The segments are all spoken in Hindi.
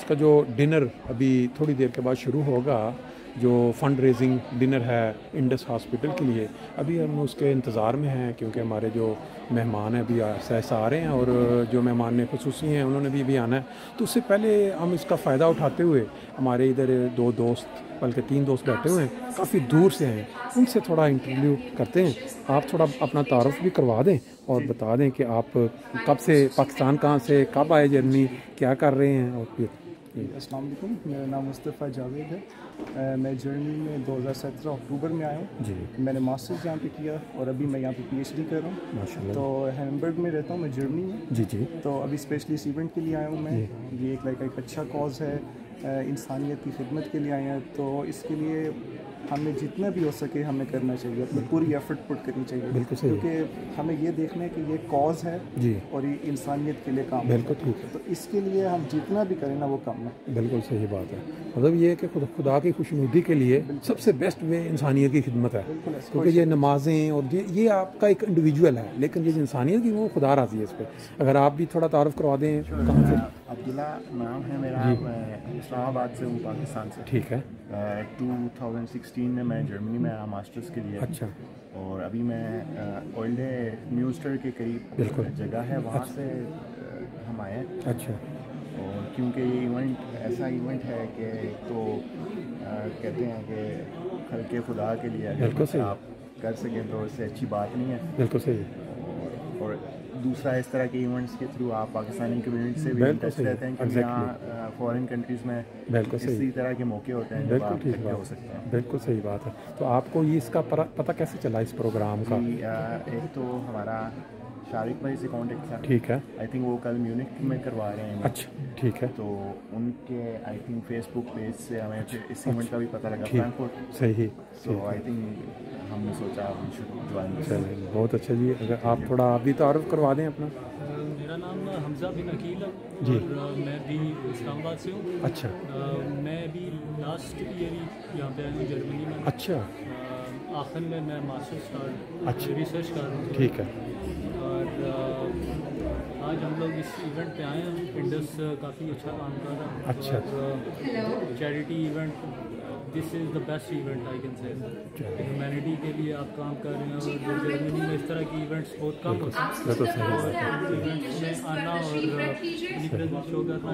इसका जो डिनर अभी थोड़ी देर के बाद शुरू होगा, जो फंड रेजिंग डिनर है इंडस हॉस्पिटल के लिए, अभी हम उसके इंतज़ार में हैं क्योंकि हमारे जो मेहमान हैं अभी सहसा आ रहे हैं और जो मेहमान ख़ुसूसी हैं उन्होंने भी आना है। तो उससे पहले हम इसका फ़ायदा उठाते हुए हमारे इधर 2 दोस्त बल्कि 3 दोस्त बैठे हुए हैं, काफ़ी दूर से हैं, उनसे थोड़ा इंटरव्यू करते हैं। आप थोड़ा अपना तारुफ भी करवा दें और बता दें कि आप कब से पाकिस्तान, कहाँ से कब आए जर्मनी, क्या कर रहे हैं। और फिर अस्सलाम वालेकुम, मेरा नाम मुस्तफ़ा जावेद है। मैं जर्मनी में 2017 अक्टूबर में आया हूँ जी। मैंने मास्टर्स यहाँ पे किया और अभी मैं यहाँ पे पीएचडी कर रहा हूँ माशाल्लाह। तो हैम्बर्ग में रहता हूँ मैं, जर्मनी में जी जी। तो अभी स्पेशली इस इवेंट के लिए आया हूँ मैं। ये एक अच्छा कॉज है, इंसानियत की खिदमत के लिए आए हैं। तो इसके लिए हमें जितना भी हो सके हमें करना चाहिए, अपनी पूरी एफर्ट पुट करनी चाहिए, बिल्कुल सही, क्योंकि हमें ये देखना है कि ये कॉज है जी और ये इंसानियत के लिए काम, बिल्कुल ठीक है। तो इसके लिए हम जितना भी करें ना वो कम है। बिल्कुल सही बात है। मतलब ये कि खुदा की खुशनुदी के लिए सबसे बेस्ट वे इंसानियत की खिदमत है, क्योंकि ये नमाजें और ये आपका एक इंडिविजुअल है, लेकिन ये इंसानियत की वो खुदा राजी है इस पर। अगर आप भी थोड़ा तारुफ करवा दें। कहाँ से? अब्दुल्ला नाम है मेरा, इस्लामाबाद से हूँ, पाकिस्तान से। ठीक है। 2016 में मैं जर्मनी में आया मास्टर्स के लिए। अच्छा। और अभी मैं ओल्डे म्यूस्टर के करीब जगह है वहाँ से हम आए हैं। अच्छा। और क्योंकि ये इवेंट ऐसा इवेंट है कि तो कहते हैं कि खल्के खुदा के लिए अगर आप कर सकें तो इससे अच्छी बात नहीं है। बिल्कुल सही। और दूसरा, इस तरह के इवेंट्स के थ्रू आप पाकिस्तानी कम्युनिटी से भी टच रहते हैं, क्योंकि यहाँ फॉरेन कंट्रीज़ में इसी तरह के मौके होते हैं जब आप इकट्ठे हो सकते हैं। बिल्कुल सही बात है। तो आपको ये इसका पता कैसे चला इस प्रोग्राम का? एक तो हमारा शारिक भाई से कॉन्टेक्ट था। ठीक है। आई थिंक वो कल म्यूनिक में करवा रहे हैं। अच्छा ठीक है। तो उनके आई थिंक फेसबुक पेज से हमें इस इवेंट का भी पता लगा, फ्रैंकफर्ट। सही। तो आई थिंक हमने सोचा वी शुड ज्वाइन। चलिए बहुत अच्छा जी। अगर आप थोड़ा आप भी तारुफ करवा दें अपना। मेरा नाम हमजा बिन अकील है जी। और मैं भी इस्लामाबाद से हूँ। अच्छा। मैं भी लास्ट ईयर ही यहाँ पे आया हूँ जर्मनी में। अच्छा। आखिर में मैं मास्टर्स अच्छा रिसर्च कर रहा हूँ। ठीक है। और आज हम लोग इस इवेंट पे आए हैं। इंडस काफ़ी अच्छा काम कर रहा है। अच्छा। Charity event, this is the best event I can say. Humanity के लिए आप काम कर रहे हैं और जर्मनी में इस तरह की इवेंट्स बहुत कम होते हैं। तो इवेंट्स में आना और अपनी प्रेजेंस शो करना।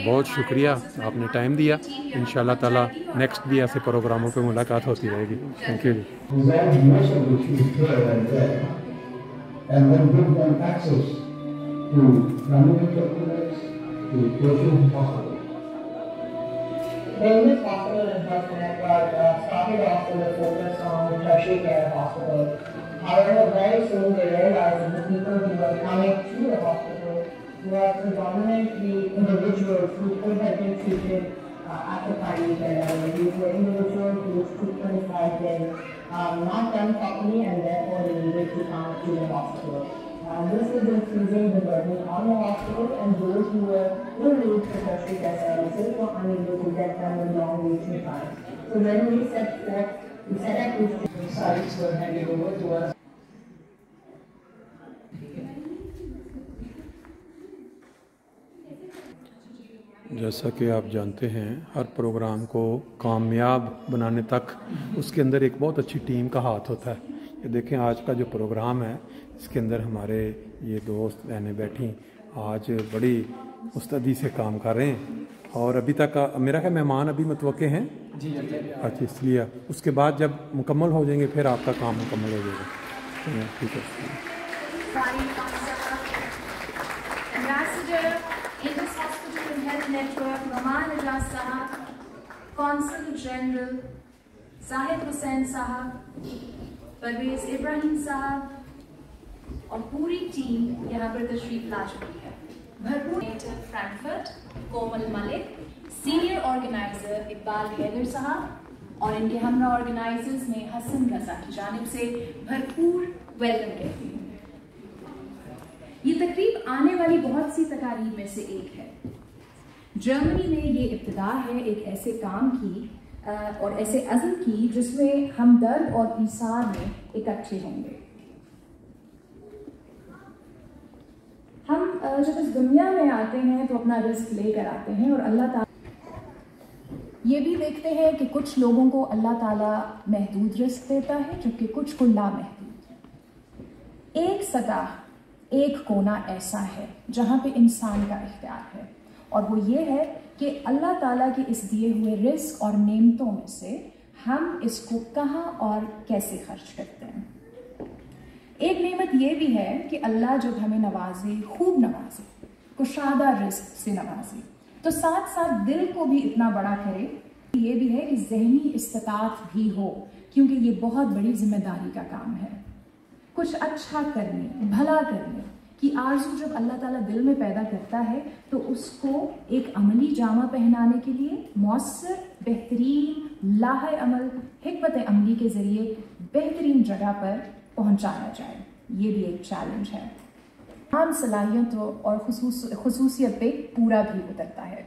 बहुत शुक्रिया, आपने टाइम दिया। इंशाल्लाह ताला नेक्स्ट भी ऐसे प्रोग्रामों पे मुलाकात होती रहेगी। Thank you ji. And then give them access to community clinics, to social hospitals. The Indus Hospital and Health Network started off with a focus on the tertiary care hospital. However, very soon they realized that the people who were coming to the hospital were predominantly individuals who could have been treated at the primary care level. These were individuals whose treatment had been not done properly, and therefore they needed to come to the hospital. This is increasing the burden on the hospital, and those who were in need for tertiary care services were unable to get them with long waiting times. So when we set up these sites were handed over to us. जैसा कि आप जानते हैं, हर प्रोग्राम को कामयाब बनाने तक उसके अंदर एक बहुत अच्छी टीम का हाथ होता है। ये देखें आज का जो प्रोग्राम है, इसके अंदर हमारे ये दोस्त बहनें बैठी आज बड़ी मुस्तैदी से काम कर रहे हैं। और अभी तक मेरा क्या मेहमान अभी मुतवक्के हैं जी। अच्छा, इसलिए उसके बाद जब मुकम्मल हो जाएंगे फिर आपका काम मुकम्मल हो जाएगा। ठीक है। Indus Hospital and Health Network, Rahman Ajaz Sahab, Consul General Zahid Hussain Sahab, Parvez Ibrahim साहब और पूरी टीम यहाँ पर तशरीफ ला चुकी है। भरपूर फ्रैंकफर्ट कोमल मलिक, सीनियर ऑर्गेनाइजर इकबाल हैदर साहब और इनके हमरा ऑर्गेनाइजर्स में हसन रजा की जानिब से भरपूर वेलकम कहती हूँ। ये तकरीब आने वाली बहुत सी तकारीब में से एक है। जर्मनी में ये इब्तिदा है एक ऐसे काम की और ऐसे अज़्म की जिसमें हम दर्द और ईसार में इकट्ठे होंगे। हम जब इस दुनिया में आते हैं तो अपना रिस्क लेकर आते हैं और अल्लाह ताला ये भी देखते हैं कि कुछ लोगों को अल्लाह ताला महदूद रिस्क देता है जबकि कुछ को लामहदूद। एक सतह एक कोना ऐसा है जहाँ पे इंसान का इख्तियार है और वो ये है कि अल्लाह ताला के इस दिए हुए रिस्क और नेमतों में से हम इसको कहाँ और कैसे खर्च करते हैं। एक नेमत ये भी है कि अल्लाह जब हमें नवाजे, खूब नवाजे, कुशादा रिस्क से नवाजे, तो साथ साथ दिल को भी इतना बड़ा करे। ये भी है कि ज़हनी इस्तिताअत भी हो, क्योंकि ये बहुत बड़ी जिम्मेदारी का काम है। कुछ अच्छा करने, भला करने की आरज़ू जब अल्लाह ताला दिल में पैदा करता है तो उसको एक अमली जामा पहनाने के लिए मौसर, बेहतरीन लाहे अमल, हिकमत अमली के ज़रिए बेहतरीन जगह पर पहुँचाया जाए। ये भी एक चैलेंज है। आम सलाहियतों और खुसूसियत पे पूरा भी उतरता है।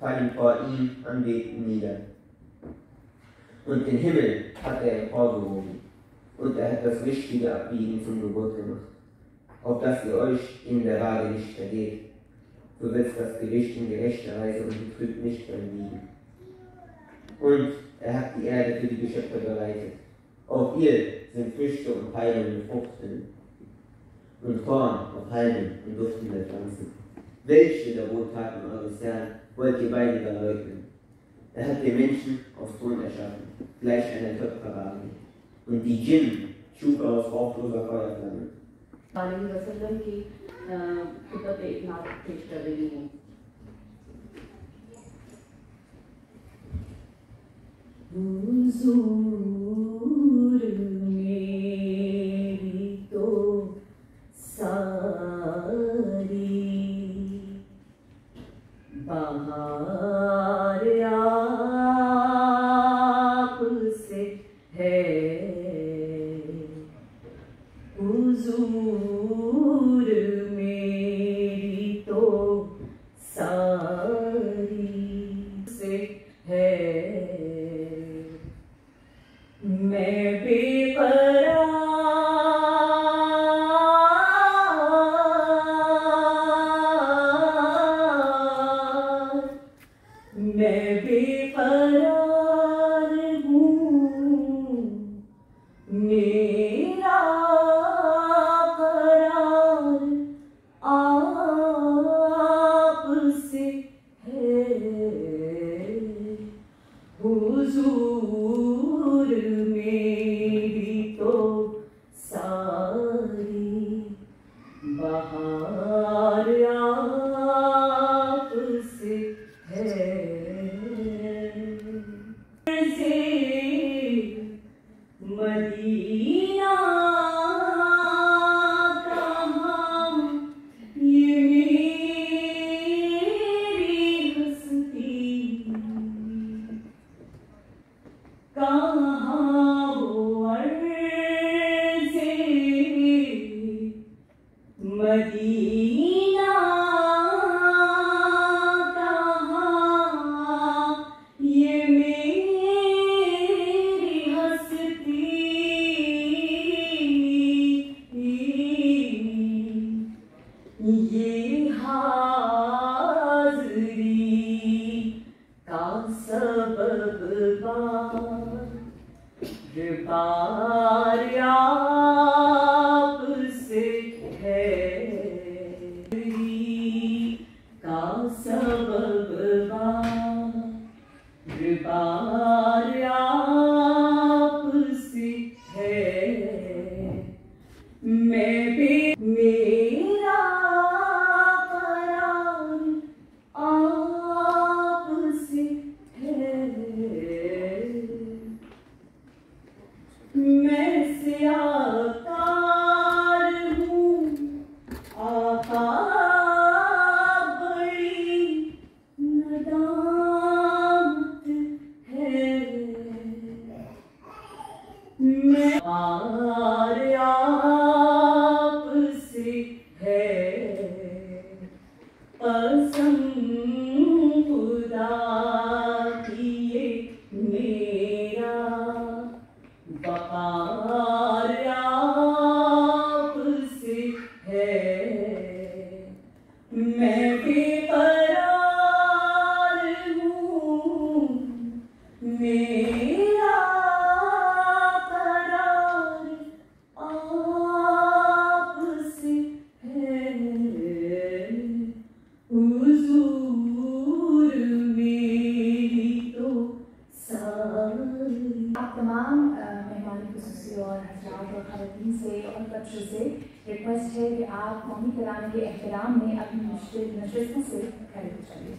fallen vor ihm anbeten nieder. Und den Himmel hat er emporgehoben, und er hat das richtige Abbiegen zum Gebot gemacht, auf dass ihr euch in der Waage nicht vergeht. So setzt das Gewicht in gerechter Weise und betrügt nicht beim Wiegen. Und er hat die Erde für die Geschöpfe bereitet. Auf ihr sind Früchte und Palmen und Fruchten und Korn auf Halmen und duftende Pflanzen. Welche der Wohltaten eures Herrn wollt ihr beide verleugnen? Er hat den Menschen aus Ton erschaffen, gleich einer Töpferwaage. Und die Djinn schuf er aus rauchloser Feuerflamme. की खुतब एक नात पेश कर रही हूँ। हुजूर मेरी तो सारी बहार आपसे है। हुजूर मेरी तो सारी से है। मैं बेकरार हूँ, मेरा करार आपसे है। हुजूर मेरी तो सारी बहार आपसे है। मदीना कहाँ ये मेरी हस्ती, कहाँ वो अर्ज़े मदीना कहाँ ये मेरी हस्ती। ये हाज़री का सबब बार आपसे है। का सबब आपसे है, मैं भी मेरा करार आपसे है। मैं सियाकार हूँ आका, बड़ी नदामत है। मैं आपसे है, कसम खुदा की ये मेरा वकार आपसे है। मैं बेकरार हूँ, मेरा करार आपसे है। हुजूर मेरी तो सारी। आप तमाम मेहमान खुसूसी और हज़रात और ख़वातीन से और बच्चों से रिक्वेस्ट है कि आप कौमी तराने के एहतराम में अपनी नशिस्तों से खड़े हो जाइए।